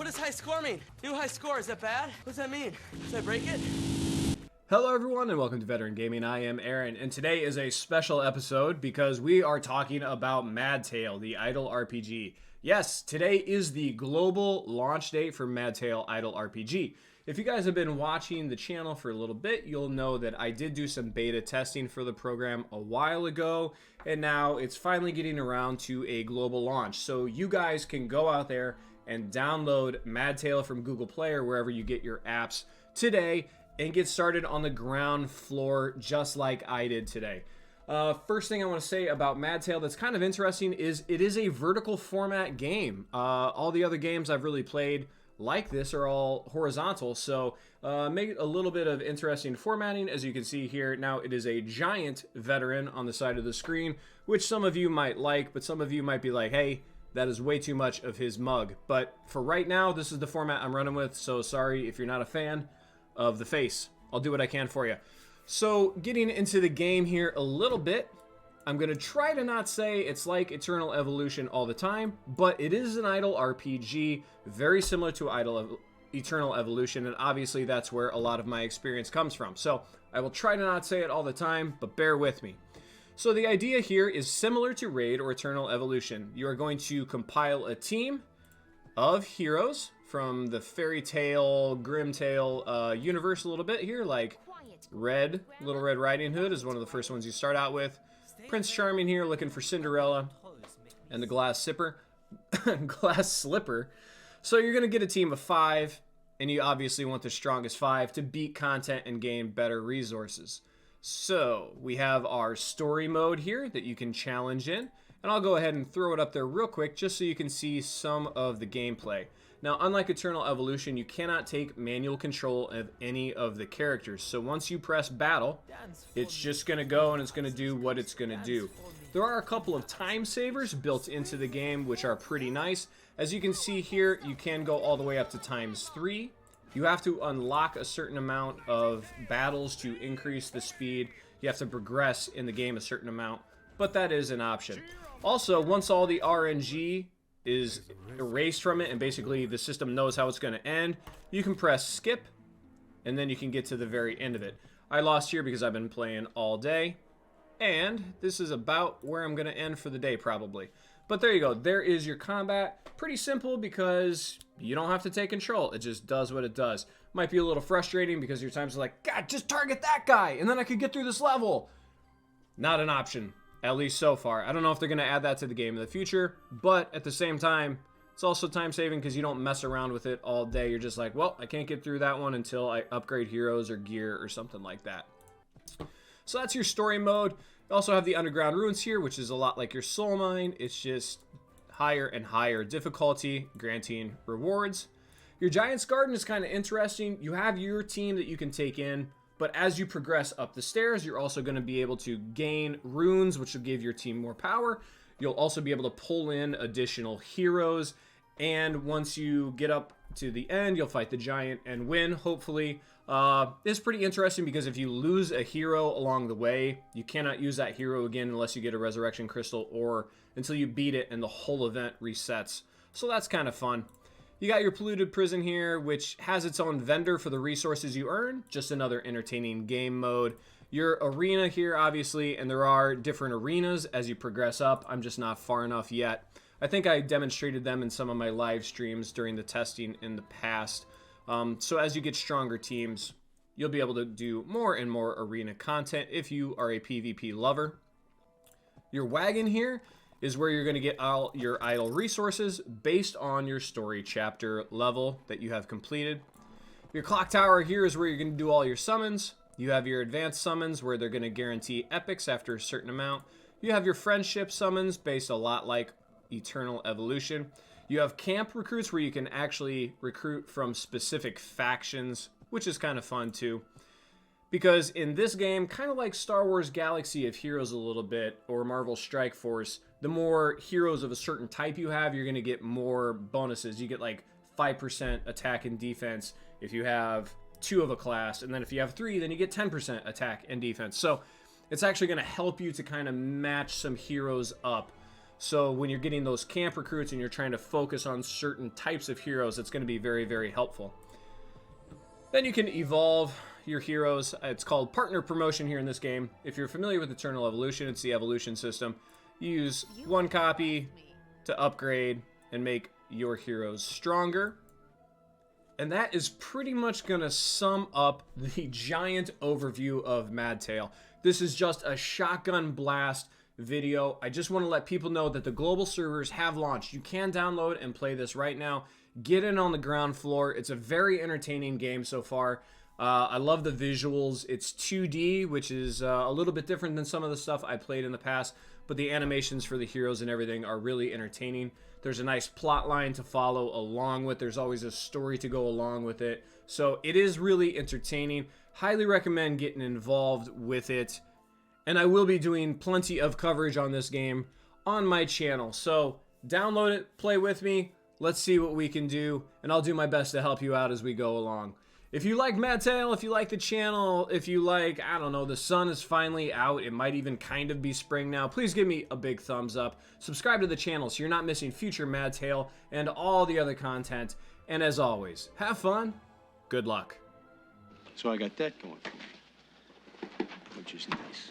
What does high score mean? New high score, is that bad? What does that mean? Did I break it? Hello everyone and welcome to Veteran Gaming. I am Aaron and today is a special episode because we are talking about MadTale, the idle RPG. Yes, today is the global launch date for MadTale Idle RPG. If you guys have been watching the channel for a little bit, you'll know that I did do some beta testing for the program a while ago, and now it's finally getting around to a global launch. So you guys can go out there and download MadTale from Google Play or wherever you get your apps today and get started on the ground floor just like I did today. First thing I want to say about MadTale that's kind of interesting is it is a vertical format game. All the other games I've really played like this are all horizontal, so make it a little bit of interesting formatting. As you can see here, now it is a giant veteran on the side of the screen, which some of you might like, but some of you might be like, hey, that is way too much of his mug. But for right now, this is the format I'm running with, so sorry if you're not a fan of the face. I'll do what I can for you. So getting into the game here a little bit, I'm going to try to not say it's like Eternal Evolution all the time, but it is an idle RPG, very similar to Eternal Evolution, and obviously that's where a lot of my experience comes from. So I will try to not say it all the time, but bear with me. So the idea here is similar to Raid or Eternal Evolution. You are going to compile a team of heroes from the fairy tale, grim tale universe a little bit here, like Little Red Riding Hood is one of the first ones you start out with. Prince Charming here looking for Cinderella and the Glass Slipper. So you're going to get a team of 5, and you obviously want the strongest 5 to beat content and gain better resources. So we have our story mode here that you can challenge in, and I'll go ahead and throw it up there real quick just so you can see some of the gameplay. Now, unlike Eternal Evolution, you cannot take manual control of any of the characters. So once you press battle, it's just going to go and it's going to do what it's going to do. There are a couple of time savers built into the game, which are pretty nice. As you can see here, you can go all the way up to ×3. You have to unlock a certain amount of battles to increase the speed. You have to progress in the game a certain amount, but that is an option. Also, once all the RNG is erased from it and basically the system knows how it's going to end, you can press skip and then you can get to the very end of it. I lost here because I've been playing all day, and this is about where I'm going to end for the day probably. But there you go. There is your combat. Pretty simple because you don't have to take control. It just does what it does. Might be a little frustrating because your times are like, God, just target that guy and then I could get through this level. Not an option. At least so far. I don't know if they're going to add that to the game in the future, but at the same time, it's also time saving because you don't mess around with it all day. You're just like, well, I can't get through that one until I upgrade heroes or gear or something like that. So that's your story mode. You also have the underground ruins here, which is a lot like your soul mine. It's just higher and higher difficulty, granting rewards. Your Giant's Garden is kind of interesting. You have your team that you can take in, but as you progress up the stairs, you're also going to be able to gain runes, which will give your team more power. You'll also be able to pull in additional heroes. And once you get up to the end, you'll fight the giant and win, hopefully. It's pretty interesting because if you lose a hero along the way, you cannot use that hero again unless you get a resurrection crystal or until you beat it and the whole event resets. So that's kind of fun. You got your polluted prison here, which has its own vendor for the resources you earn. Just another entertaining game mode. Your arena here, obviously, and there are different arenas as you progress up. I'm just not far enough yet. I think I demonstrated them in some of my live streams during the testing in the past. So as you get stronger teams, you'll be able to do more and more arena content if you are a PvP lover. Your wagon here is where you're going to get all your idle resources based on your story chapter level that you have completed. Your clock tower here is where you're going to do all your summons. You have your advanced summons where they're going to guarantee epics after a certain amount. You have your friendship summons based a lot like Eternal Evolution. You have camp recruits where you can actually recruit from specific factions, which is kind of fun too. Because in this game, kind of like Star Wars Galaxy of Heroes a little bit, or Marvel Strike Force, the more heroes of a certain type you have, you're going to get more bonuses. You get like 5% attack and defense if you have 2 of a class, and then if you have 3, then you get 10% attack and defense. So it's actually going to help you to kind of match some heroes up. So when you're getting those camp recruits and you're trying to focus on certain types of heroes, it's going to be very, very helpful. Then you can evolve your heroes. It's called partner promotion here in this game. If you're familiar with Eternal Evolution, it's the evolution system. You use one copy to upgrade and make your heroes stronger. And that is pretty much going to sum up the giant overview of MadTale. This is just a shotgun blast video. I just want to let people know that the global servers have launched. You can download and play this right now. Get in on the ground floor. It's a very entertaining game so far. I love the visuals. It's 2D, which is a little bit different than some of the stuff I played in the past, but the animations for the heroes and everything are really entertaining. There's a nice plot line to follow along with. There's always a story to go along with it. So it is really entertaining. Highly recommend getting involved with it. And I will be doing plenty of coverage on this game on my channel. So download it, play with me. Let's see what we can do. And I'll do my best to help you out as we go along. If you like MadTale, if you like the channel, if you like, I don't know, the sun is finally out, it might even kind of be spring now, please give me a big thumbs up. Subscribe to the channel so you're not missing future MadTale and all the other content. And as always, have fun, good luck. So I got that going for me, which is nice.